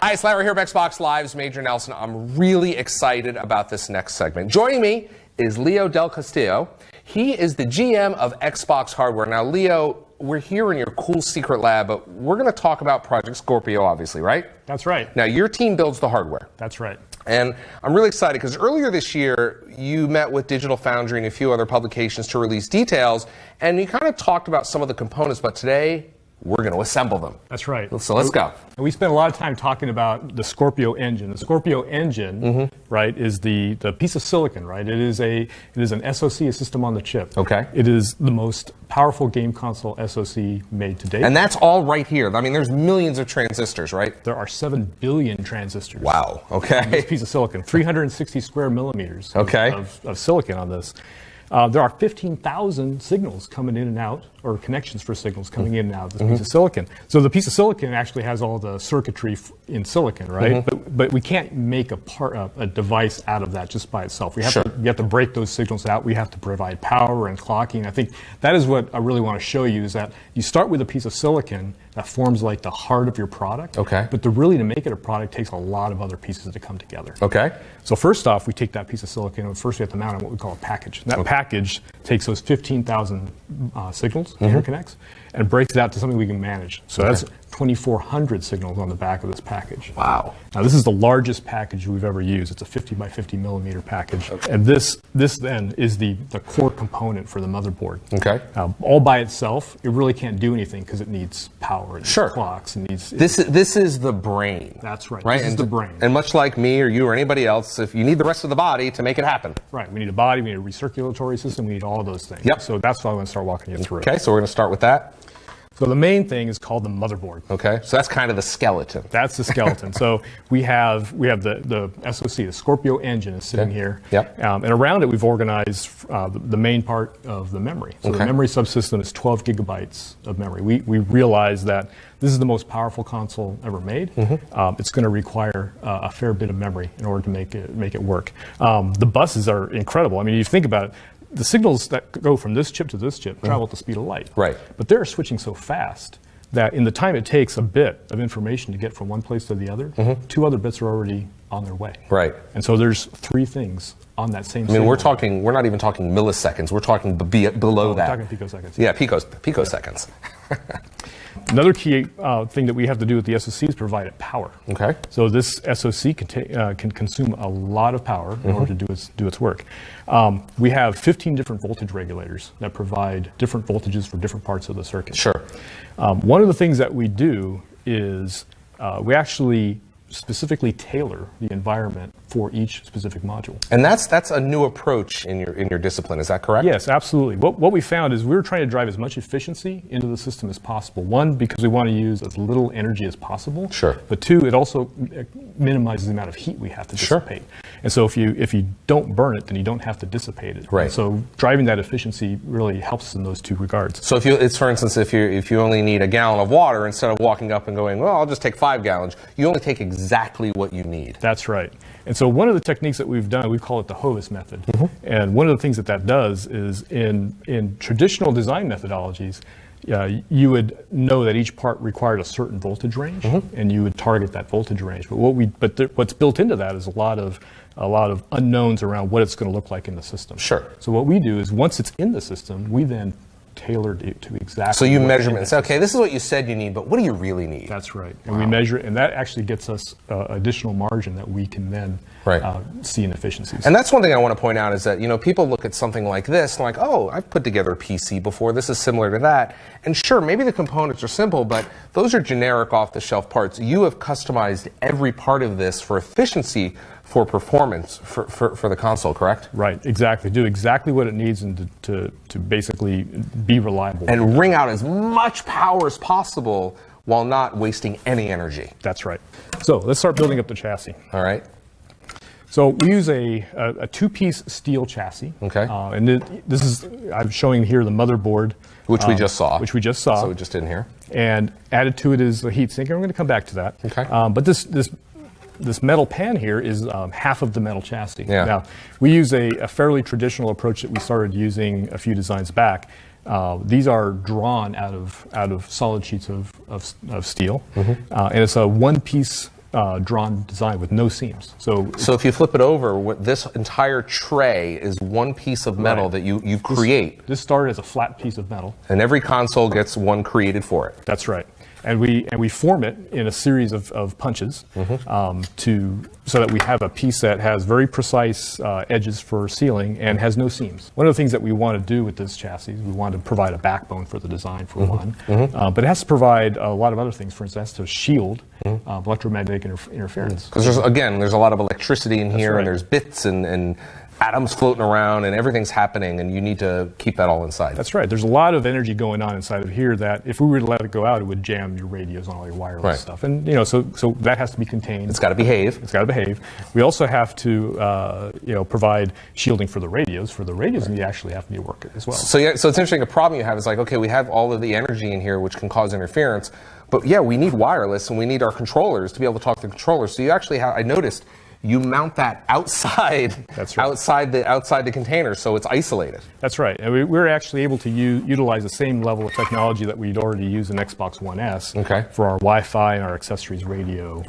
Hi, it's Larry here of Xbox Live's Major Nelson. I'm really excited about this next segment. Joining me is Leo Del Castillo. He is the GM of Xbox Hardware. Now, Leo, we're here in your cool secret lab, but we're going to talk about Project Scorpio, obviously, right? That's right. Now, your team builds the hardware. That's right. And I'm really excited because earlier this year, you met with Digital Foundry and a few other publications to release details, and you kind of talked about some of the components, but today, we're going to assemble them. That's right. So let's go. And we spent a lot of time talking about the Scorpio engine. The Scorpio engine, right, is the piece of silicon, right? It is an SoC, a system on the chip. Okay. It is the most powerful game console SoC made to date. And that's all right here. I mean, there's millions of transistors, right? There are 7 billion transistors. Wow. Okay. This piece of silicon, 360 square millimeters okay. of silicon on this. There are 15,000 signals coming in and out, or connections for signals coming in and out of this piece of silicon. So the piece of silicon actually has all the circuitry in silicon, right? But we can't make a device out of that just by itself. We have to break those signals out. We have to provide power and clocking. I think that is what I really want to show you, is that you start with a piece of silicon that forms like the heart of your product. Okay. But to make it a product takes a lot of other pieces to come together. Okay. So first off, we take that piece of silicon, and first we have to mount on what we call a package. And that package takes those 15,000 signals, interconnects, and breaks it out to something we can manage. So that's 2,400 signals on the back of this package. Wow. Now this is the largest package we've ever used. It's a 50 by 50 millimeter package. Okay. And this then is the core component for the motherboard. Okay. All by itself, it really can't do anything because it needs power, it needs clocks, it needs... This is the brain. That's right. Right? This is the brain. And much like me or you or anybody else, if you need the rest of the body to make it happen. Right. We need a body, we need a recirculatory system, we need all of those things. Yep. So that's what I'm going to start walking you through. Okay, so we're going to start with that. So the main thing is called the motherboard. Okay, so that's kind of the skeleton. That's the skeleton. So we have the SoC, the Scorpio engine is sitting here. Yep. And around it we've organized the main part of the memory. So the memory subsystem is 12 gigabytes of memory. We realize that this is the most powerful console ever made. It's going to require a fair bit of memory in order to make it work. The buses are incredible. I mean, you think about it, the signals that go from this chip to this chip travel at the speed of light. Right. But they're switching so fast that in the time it takes a bit of information to get from one place to the other, 2 other bits are already on their way. Right. And so there's 3 things on that same I mean, signal. we're not even talking milliseconds. We're talking below that. We're talking picoseconds. Yeah, picoseconds. Another key thing that we have to do with the SoC is provide it power. Okay. So this SoC can consume a lot of power in order to do its work. We have 15 different voltage regulators that provide different voltages for different parts of the circuit. Sure. One of the things that we do is we actually specifically tailor the environment for each specific module. And that's a new approach in your discipline, is that correct? Yes, absolutely. What we found is we were trying to drive as much efficiency into the system as possible. 1, because we want to use as little energy as possible. Sure. But 2, it also minimizes the amount of heat we have to dissipate. And so if you don't burn it, then you don't have to dissipate it. Right. And so driving that efficiency really helps us in those 2 regards. So for instance, if you only need a gallon of water, instead of walking up and going, well, I'll just take 5 gallons, you only take exactly what you need. That's right. And so one of the techniques that we've done, we call it the Hovis method. And one of the things that does is in traditional design methodologies, you would know that each part required a certain voltage range, and you would target that voltage range. But what's built into that is a lot of unknowns around what it's going to look like in the system. Sure. So what we do is once it's in the system, we then tailored it to exactly. So you measure it and say, okay, this is what you said you need, but what do you really need? That's right. And we measure it, and that actually gets us additional margin that we can then see in efficiencies. And that's one thing I want to point out is that, people look at something like this and like, oh, I've put together a PC before, this is similar to that. And sure, maybe the components are simple, but those are generic off-the-shelf parts. You have customized every part of this for efficiency, for performance, for the console, correct? Right, exactly. Do exactly what it needs and to basically be reliable. And wring out as much power as possible while not wasting any energy. That's right. So let's start building up the chassis. All right. So we use a 2-piece steel chassis. Okay. And this is, I'm showing here the motherboard. Which we just saw. Which we just saw. So we just didn't hear. And added to it is a heat sink, and we're going to come back to that. Okay. But this metal pan here is half of the metal chassis. Yeah. Now, we use a fairly traditional approach that we started using a few designs back. These are drawn out of solid sheets of steel, and it's a one-piece drawn design with no seams. So if you flip it over, this entire tray is one piece of metal that you create. This started as a flat piece of metal. And every console gets one created for it. That's right. And we form it in a series of punches so that we have a piece that has very precise edges for sealing and has no seams. One of the things that we want to do with this chassis, we want to provide a backbone for the design for one, but it has to provide a lot of other things. For instance, to shield electromagnetic interference. Because there's a lot of electricity in here, and there's bits and atoms floating around, and everyth's happening, and you need to keep that all inside. That's right. There's a lot of energy going on inside of here that if we were to let it go out, it would jam your radios and all your wireless stuff. And so that has to be contained. It's got to behave. It's got to behave. We also have to provide shielding for the radios. For the radios, we actually have to be working as well. So it's interesting. A problem you have is like, okay, we have all of the energy in here, which can cause interference, but we need wireless and we need our controllers to be able to talk to the controllers. So you actually have, I noticed, you mount that outside. That's right. outside the container, so it's isolated. That's right. And we're actually able to utilize the same level of technology that we'd already used in Xbox One S for our Wi-Fi and our accessories radio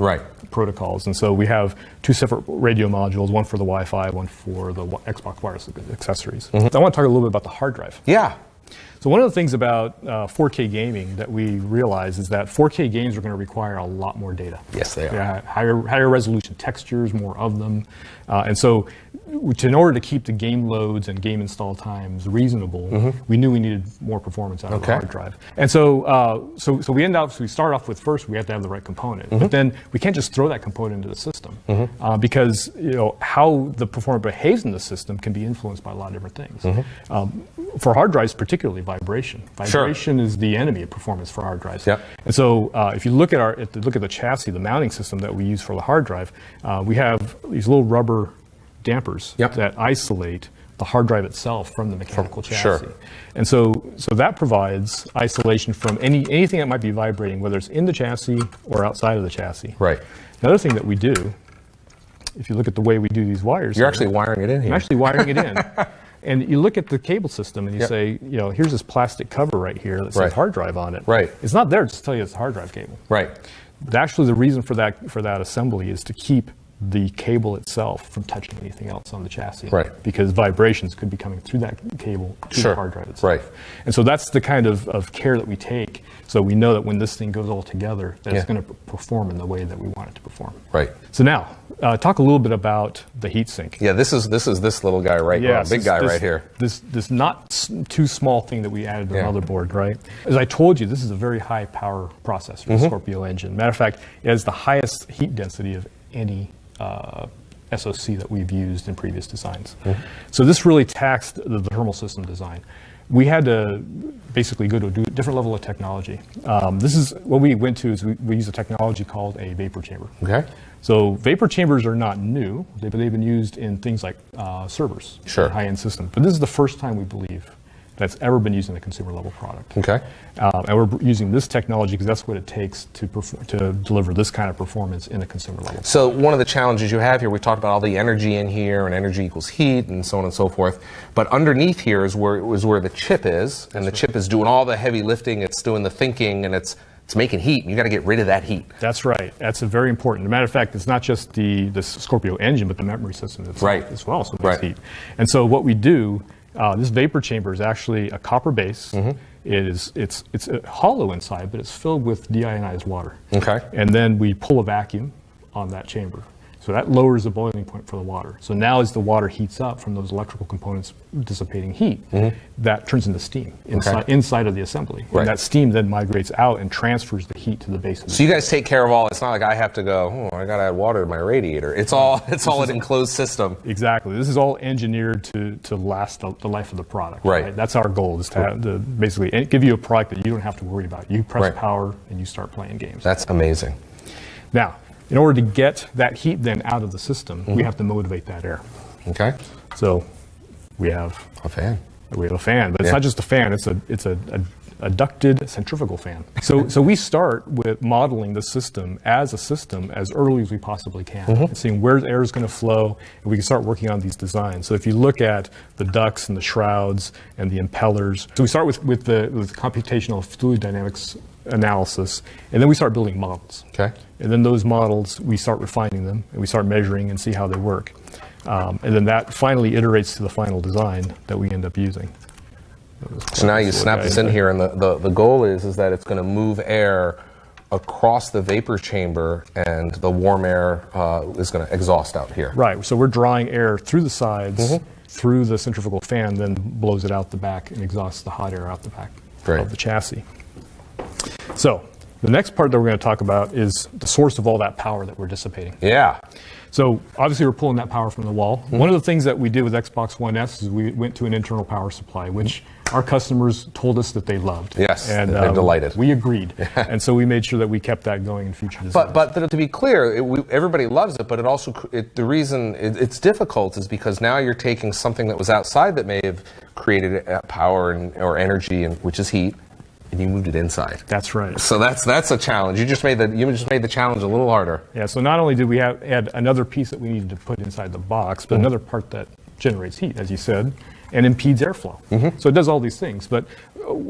protocols. And so we have two separate radio modules, one for the Wi-Fi, one for the Xbox wireless accessories. I want to talk a little bit about the hard drive. Yeah. So one of the things about 4K gaming that we realize is that 4K games are going to require a lot more data. Yes, they are. Higher resolution textures, more of them. And so in order to keep the game loads and game install times reasonable, we knew we needed more performance out of the hard drive. And so we start off with first we have to have the right component. But then we can't just throw that component into the system because how the performance behaves in the system can be influenced by a lot of different things. For hard drives, particularly vibration. Vibration is the enemy of performance for hard drives. Yep. And so if you look at the chassis, the mounting system that we use for the hard drive, we have these little rubber dampers that isolate the hard drive itself from the mechanical chassis. And so that provides isolation from anything that might be vibrating, whether it's in the chassis or outside of the chassis. Right. The other thing that we do, if you look at the way we do these wires, you're actually wiring it in here. I'm actually wiring it in. And you look at the cable system and you say, here's this plastic cover right here that says hard drive on it. Right. It's not there just to tell you it's a hard drive cable. Right. But actually the reason for that assembly is to keep the cable itself from touching anything else on the chassis. Right. Because vibrations could be coming through that cable to the hard drive itself. Right. And so that's the kind of care that we take. So we know that when this thing goes all together, that it's going to perform in the way that we want it to perform. Right. So now, talk a little bit about the heatsink. Yeah, this is this little guy right here, big guy right here. This not too small thing that we added to the motherboard, right? As I told you, this is a very high power processor, the Scorpio engine. Matter of fact, it has the highest heat density of any SoC that we've used in previous designs. So this really taxed the thermal system design. We had to basically go to a different level of technology. This is what we went to is we use a technology called a vapor chamber. Okay. So vapor chambers are not new, but they've been used in things like servers, high-end systems. But this is the first time we believe that's ever been used in a consumer level product. Okay. And we're using this technology because that's what it takes to deliver this kind of performance in a consumer level. So one of the challenges you have here, we talked about all the energy in here, and energy equals heat, and so on and so forth. But underneath here is where the chip is, and the chip is doing all the heavy lifting. It's doing the thinking, and it's making heat, and you got to get rid of that heat. That's right. That's a very important. As a matter of fact, it's not just the Scorpio engine, but the memory system itself as well. So it makes heat. And so what we do. This vapor chamber is actually a copper base. It's hollow inside, but it's filled with deionized water. Okay. And then we pull a vacuum on that chamber. So that lowers the boiling point for the water. So now as the water heats up from those electrical components dissipating heat, that turns into steam inside of the assembly. And that steam then migrates out and transfers the heat to the base of the So you guys take care of all, it's not like I have to go, I got to add water to my radiator. It's all an enclosed system. Exactly. This is all engineered to last the life of the product. Right. That's our goal, is to basically give you a product that you don't have to worry about. You press power and you start playing games. That's amazing. Now, in order to get that heat then out of the system, we have to motivate that air. Okay. So we have a fan. We have a fan, but it's not just a fan. It's a ducted centrifugal fan. So we start with modeling the system as early as we possibly can, and seeing where the air is going to flow, and we can start working on these designs. So if you look at the ducts and the shrouds and the impellers, so we start with the computational fluid dynamics analysis, and then we start building models. Okay. And then those models, we start refining them, and we start measuring and see how they work. And then that finally iterates to the final design that we end up using. So now you snap this in here, and the goal is that it's going to move air across the vapor chamber, and the warm air is going to exhaust out here. Right. So we're drawing air through the sides, through the centrifugal fan, then blows it out the back and exhausts the hot air out the back of the chassis. So the next part that we're going to talk about is the source of all that power that we're dissipating. Yeah. So obviously we're pulling that power from the wall. One of the things that we did with Xbox One S is we went to an internal power supply, which our customers told us that they loved. Yes, and they're delighted. We agreed. And so we made sure that we kept that going in future designs. But to be clear, everybody loves it, but it also, the reason it's difficult is because now you're taking something that was outside that may have created power or energy, which is heat, and you moved it inside. That's right. So that's a challenge. You just made the challenge a little harder. Yeah. So not only did we add another piece that we needed to put inside the box, but another part that generates heat, as you said, and impedes airflow. So it does all these things. But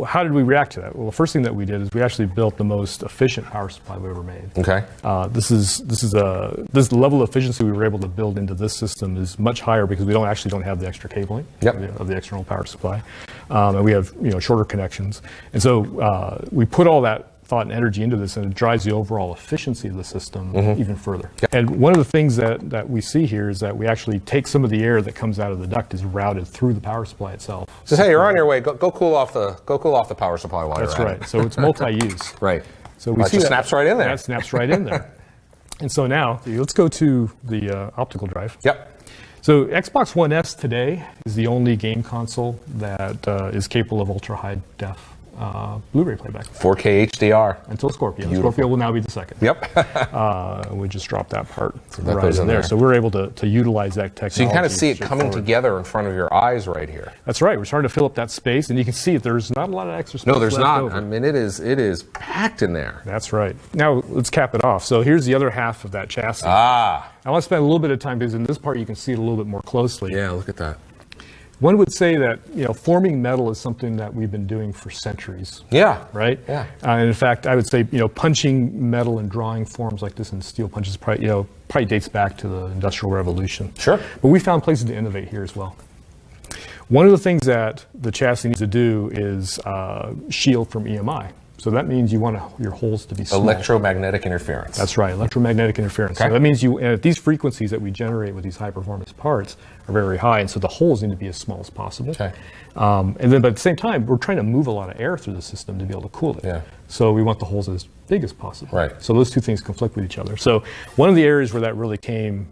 how did we react to that? Well, the first thing that we did is we actually built the most efficient power supply we ever made. Okay. This level of efficiency we were able to build into this system is much higher because we don't have the extra cabling of the external power supply, and we have shorter connections. And so we put all that thought and energy into this, and it drives the overall efficiency of the system even further. And one of the things that we see here is that we actually take some of the air that comes out of the duct is routed through the power supply itself. So hey, you're on your way. Go cool off the power supply while That's you're at right. So it's multi-use. Right. So we see that snaps right in there. That snaps right in there. And so now let's go to the optical drive. Yep. So Xbox One S today is the only game console that is capable of ultra high def Blu-ray playback. 4K HDR. Until Scorpio. Beautiful. Scorpio will now be the second. Yep. We just dropped that part that goes in there. So we're able to utilize that technology. So you can kind of see it coming together in front of your eyes right here. That's right. We're starting to fill up that space, and you can see there's not a lot of extra space. No, there's not. Over. I mean, it is packed in there. That's right. Now let's cap it off. So here's the other half of that chassis. I want to spend a little bit of time because in this part you can see it a little bit more closely. Yeah, look at that. One would say that forming metal is something that we've been doing for centuries. Yeah. Right. Yeah. And in fact, I would say punching metal and drawing forms like this in steel punches probably dates back to the Industrial Revolution. Sure. But we found places to innovate here as well. One of the things that the chassis needs to do is shield from EMI. So that means you want your holes to be small. Electromagnetic interference. That's right, electromagnetic interference. Okay. So that means at these frequencies that we generate with these high performance parts are very high, and so the holes need to be as small as possible. Okay. But at the same time, we're trying to move a lot of air through the system to be able to cool it. Yeah. So we want the holes as big as possible. Right. So those two things conflict with each other. So one of the areas where that really came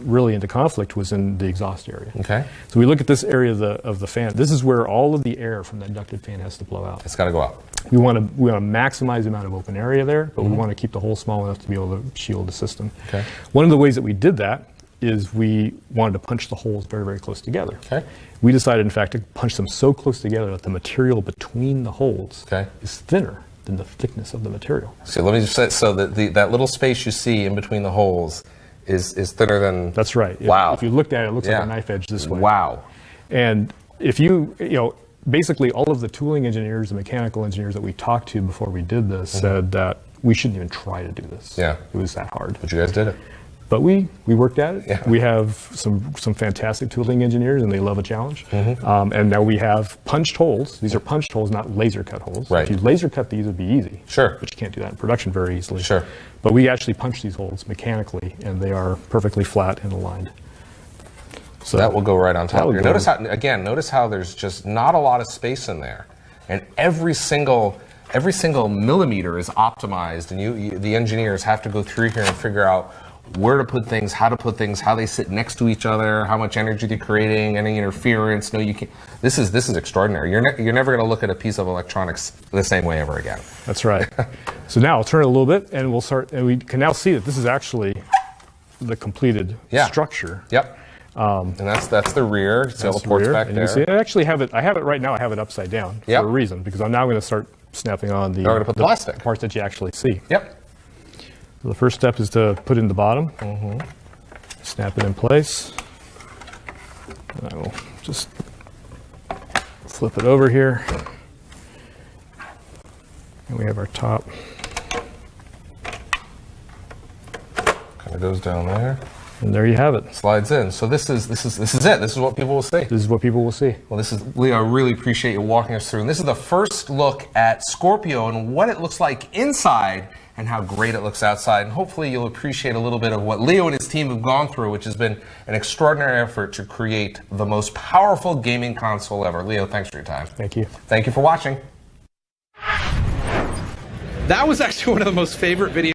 really into conflict was in the exhaust area. Okay. So we look at this area of the fan. This is where all of the air from that ducted fan has to blow out. It's got to go out. We want to maximize the amount of open area there, but we want to keep the hole small enough to be able to shield the system. Okay. One of the ways that we did that is we wanted to punch the holes very, very close together. Okay. We decided, in fact, to punch them so close together that the material between the holes is thinner than the thickness of the material. So let me just say, so that little space you see in between the holes is thinner than... That's right. Wow. If you looked at it, it looks like a knife edge this way. Wow. And if basically all of the tooling engineers and mechanical engineers that we talked to before we did this said that we shouldn't even try to do this. Yeah. It was that hard. But you guys did it. But we worked at it. Yeah. We have some fantastic tooling engineers, and they love a challenge. And now we have punched holes. These are punched holes, not laser cut holes. Right. If you laser cut these, it would be easy. Sure. But you can't do that in production very easily. Sure. But we actually punch these holes mechanically, and they are perfectly flat and aligned. So that will go right on top here. Notice Notice how there's just not a lot of space in there, and every single millimeter is optimized, and the engineers have to go through here and figure out where to put things, how they sit next to each other, how much energy they're creating, any interference. No, you can't. This is extraordinary. You're never going to look at a piece of electronics the same way ever again. That's right. So now I'll turn it a little bit, and we'll start. And we can now see that this is actually the completed structure. Yep. And that's the rear. See all the ports back there. You see, I have it right now. I have it upside down for a reason, because I'm now going to start snapping on the plastic parts that you actually see. Yep. So the first step is to put in the bottom. Snap it in place. And I will just flip it over here. And we have our top. Kind of goes down there. And there you have it. Slides in. So this is it. This is what people will see. This is what people will see. Well, this is Leo. I really appreciate you walking us through. And this is the first look at Scorpio and what it looks like inside and how great it looks outside. And hopefully you'll appreciate a little bit of what Leo and his team have gone through, which has been an extraordinary effort to create the most powerful gaming console ever. Leo, thanks for your time. Thank you. Thank you for watching. That was actually one of the most favorite videos.